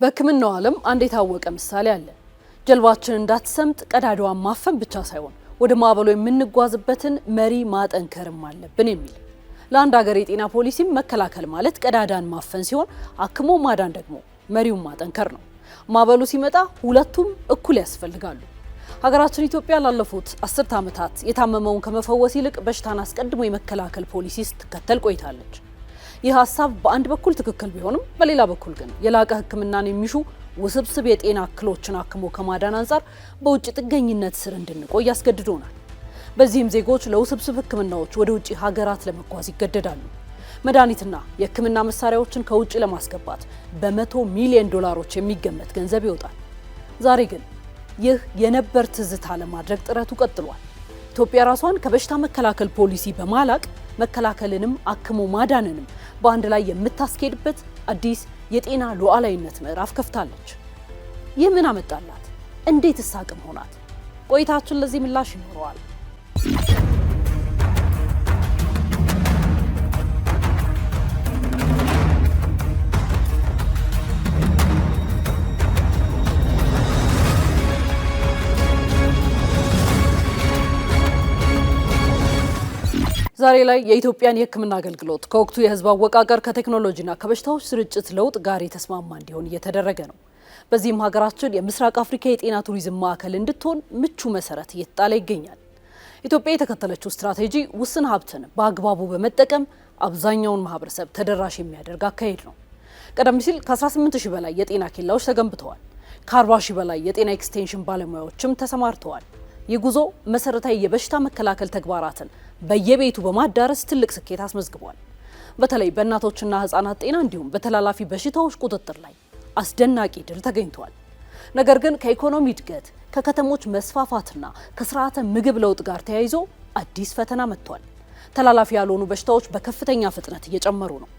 በሕክምናው ዓለም አንድ የታወቀ ምሳሌ አለ። ጀልባችን እንዳትሰምጥ ቀዳዳዋን ማፈን ብቻ ሳይሆን ወደ ማዕበሉ የምንጓዝበትን መሪ ማጠንከርም አለብን የሚል። ለአንድ ሀገር የጤና ፖሊሲም መከላከል ማለት ቀዳዳን ማፈን ሲሆን አክሞ ማዳን ደግሞ መሪውን ማጠንከር ነው። ማዕበሉ ሲመጣ ሁለቱም እኩል ያስፈልጋሉ። ሀገራችን ኢትዮጵያ ላለፉት 10 ዓመታት የታመመውን ከመፈወስ ይልቅ በሽታን አስቀድሞ የመከላከል ፖሊሲ ስትከተል ቆይታለች። ይህ ሀሳብ በአንድ በኩል ትክክል ቢሆንም በሌላ በኩል ግን የላቀ ሕክምናን የሚሹ ውስብስብ የጤና እክሎችን አክሞ ከማዳን አንጻር በውጭ ጥገኝነት ስር እንድንቆይ ያስገድዶናል። በዚህም ዜጎች ለውስብስብ ሕክምናዎች ወደ ውጭ ሀገራት ለመጓዝ ይገደዳሉ። መድኃኒትና የሕክምና መሳሪያዎችን ከውጭ ለማስገባት በ100 ሚሊዮን ዶላሮች የሚገመት ገንዘብ ይወጣል። ዛሬ ግን ይህ የነበር ትዝታ ለማድረግ ጥረቱ ቀጥሏል። ኢትዮጵያ ራሷን ከበሽታ መከላከል ፖሊሲ በማላቅ መከላከልንም አክሞ ማዳንንም በአንድ ላይ የምታስኬድበት አዲስ የጤና ሉዓላዊነት ምዕራፍ ከፍታለች። ይህ ምን አመጣላት? እንዴትስ አቅም ሆናት? ቆይታችን ለዚህ ምላሽ ይኖረዋል። ዛሬ ላይ የኢትዮጵያን የሕክምና አገልግሎት ከወቅቱ የህዝብ አወቃቀር ከቴክኖሎጂና ከበሽታዎች ስርጭት ለውጥ ጋር የተስማማ እንዲሆን እየተደረገ ነው። በዚህም ሀገራችን የምስራቅ አፍሪካ የጤና ቱሪዝም ማዕከል እንድትሆን ምቹ መሰረት እየተጣለ ይገኛል። ኢትዮጵያ የተከተለችው ስትራቴጂ ውስን ሀብትን በአግባቡ በመጠቀም አብዛኛውን ማህበረሰብ ተደራሽ የሚያደርግ አካሄድ ነው። ቀደም ሲል ከ18000 በላይ የጤና ኬላዎች ተገንብተዋል። ከ40000 በላይ የጤና ኤክስቴንሽን ባለሙያዎችም ተሰማርተዋል። ይህ ጉዞ መሰረታዊ የበሽታ መከላከል ተግባራትን በየቤቱ በማዳረስ ትልቅ ስኬት አስመዝግቧል። በተለይ በእናቶችና ህጻናት ጤና እንዲሁም በተላላፊ በሽታዎች ቁጥጥር ላይ አስደናቂ ድል ተገኝቷል። ነገር ግን ከኢኮኖሚ እድገት፣ ከከተሞች መስፋፋትና ከስርዓተ ምግብ ለውጥ ጋር ተያይዞ አዲስ ፈተና መጥቷል። ተላላፊ ያልሆኑ በሽታዎች በከፍተኛ ፍጥነት እየጨመሩ ነው።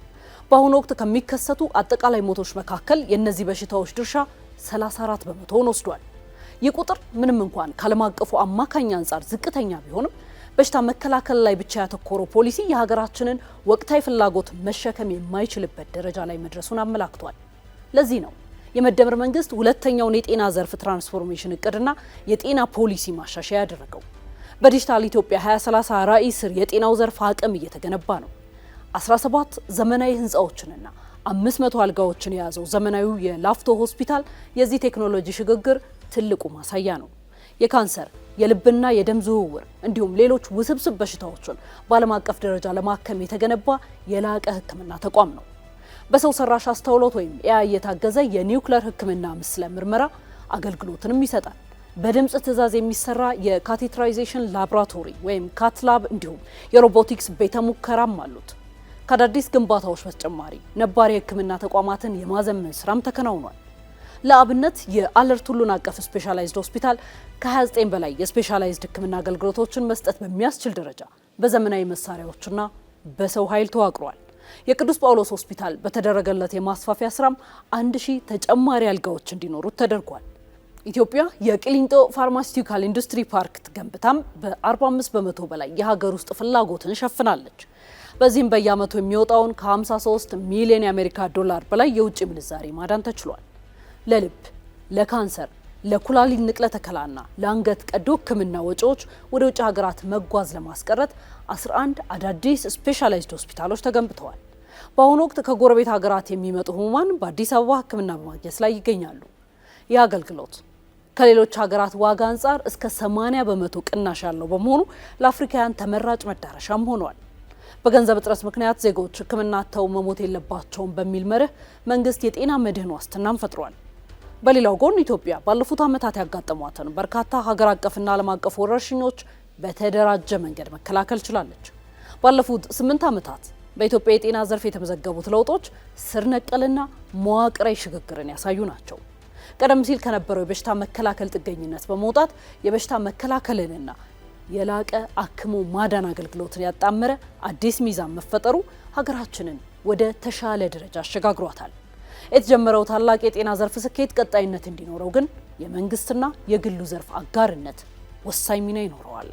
በአሁኑ ወቅት ከሚከሰቱ አጠቃላይ ሞቶች መካከል የእነዚህ በሽታዎች ድርሻ 34 በመቶውን ወስዷል። ይህ ቁጥር ምንም እንኳን ከዓለም አቀፉ አማካኝ አንጻር ዝቅተኛ ቢሆንም በሽታ መከላከል ላይ ብቻ ያተኮረው ፖሊሲ የሀገራችንን ወቅታዊ ፍላጎት መሸከም የማይችልበት ደረጃ ላይ መድረሱን አመላክቷል። ለዚህ ነው የመደመር መንግስት ሁለተኛውን የጤና ዘርፍ ትራንስፎርሜሽን እቅድና የጤና ፖሊሲ ማሻሻያ ያደረገው። በዲጂታል ኢትዮጵያ 2030 ራዕይ ስር የጤናው ዘርፍ አቅም እየተገነባ ነው። 17 ዘመናዊ ህንፃዎችንና 500 አልጋዎችን የያዘው ዘመናዊው የላፍቶ ሆስፒታል የዚህ ቴክኖሎጂ ሽግግር ትልቁ ማሳያ ነው። የካንሰር፣ የልብና የደም ዝውውር እንዲሁም ሌሎች ውስብስብ በሽታዎችን በዓለም አቀፍ ደረጃ ለማከም የተገነባ የላቀ ሕክምና ተቋም ነው። በሰው ሰራሽ አስተውሎት ወይም ኤአይ የታገዘ የኒውክሌር ሕክምና ምስለ ምርመራ አገልግሎትንም ይሰጣል። በድምጽ ትዕዛዝ የሚሰራ የካቴትራይዜሽን ላቦራቶሪ ወይም ካትላብ እንዲሁም የሮቦቲክስ ቤተ ሙከራም አሉት። ከአዳዲስ ግንባታዎች በተጨማሪ ነባር የሕክምና ተቋማትን የማዘመን ስራም ተከናውኗል። ለአብነት የአለርት ሁሉን አቀፍ ስፔሻላይዝድ ሆስፒታል ከ29 በላይ የስፔሻላይዝድ ሕክምና አገልግሎቶችን መስጠት በሚያስችል ደረጃ በዘመናዊ መሳሪያዎችና በሰው ኃይል ተዋቅሯል። የቅዱስ ጳውሎስ ሆስፒታል በተደረገለት የማስፋፊያ ስራም 1000 ተጨማሪ አልጋዎች እንዲኖሩት ተደርጓል። ኢትዮጵያ የቂሊንጦ ፋርማሲውቲካል ኢንዱስትሪ ፓርክ ገንብታም በ45 በመቶ በላይ የሀገር ውስጥ ፍላጎትን ሸፍናለች። በዚህም በየዓመቱ የሚወጣውን ከ53 ሚሊዮን የአሜሪካ ዶላር በላይ የውጭ ምንዛሬ ማዳን ተችሏል። ለልብ፣ ለካንሰር፣ ለኩላሊት ንቅለ ተከላና ለአንገት ቀዶ ሕክምና ወጪዎች ወደ ውጭ ሀገራት መጓዝ ለማስቀረት 11 አዳዲስ ስፔሻላይዝድ ሆስፒታሎች ተገንብተዋል። በአሁኑ ወቅት ከጎረቤት ሀገራት የሚመጡ ህሙማን በአዲስ አበባ ሕክምና በማግኘት ላይ ይገኛሉ። ይህ አገልግሎት ከሌሎች ሀገራት ዋጋ አንጻር እስከ 80 በመቶ ቅናሽ ያለው በመሆኑ ለአፍሪካውያን ተመራጭ መዳረሻም ሆኗል። በገንዘብ እጥረት ምክንያት ዜጎች ሕክምና አጥተው መሞት የለባቸውም በሚል መርህ መንግስት የጤና መድህን ዋስትናም ፈጥሯል። በሌላው ጎን ኢትዮጵያ ባለፉት ዓመታት ያጋጠሟትን በርካታ ሀገር አቀፍና ዓለም አቀፍ ወረርሽኞች በተደራጀ መንገድ መከላከል ችላለች። ባለፉት 8 ዓመታት በኢትዮጵያ የጤና ዘርፍ የተመዘገቡት ለውጦች ስር ነቀልና መዋቅራዊ ሽግግርን ያሳዩ ናቸው። ቀደም ሲል ከነበረው የበሽታ መከላከል ጥገኝነት በመውጣት የበሽታ መከላከልንና የላቀ አክሞ ማዳን አገልግሎትን ያጣመረ አዲስ ሚዛን መፈጠሩ ሀገራችንን ወደ ተሻለ ደረጃ አሸጋግሯታል። የተጀመረው ታላቅ የጤና ዘርፍ ስኬት ቀጣይነት እንዲኖረው ግን የመንግስትና የግሉ ዘርፍ አጋርነት ወሳኝ ሚና ይኖረዋል።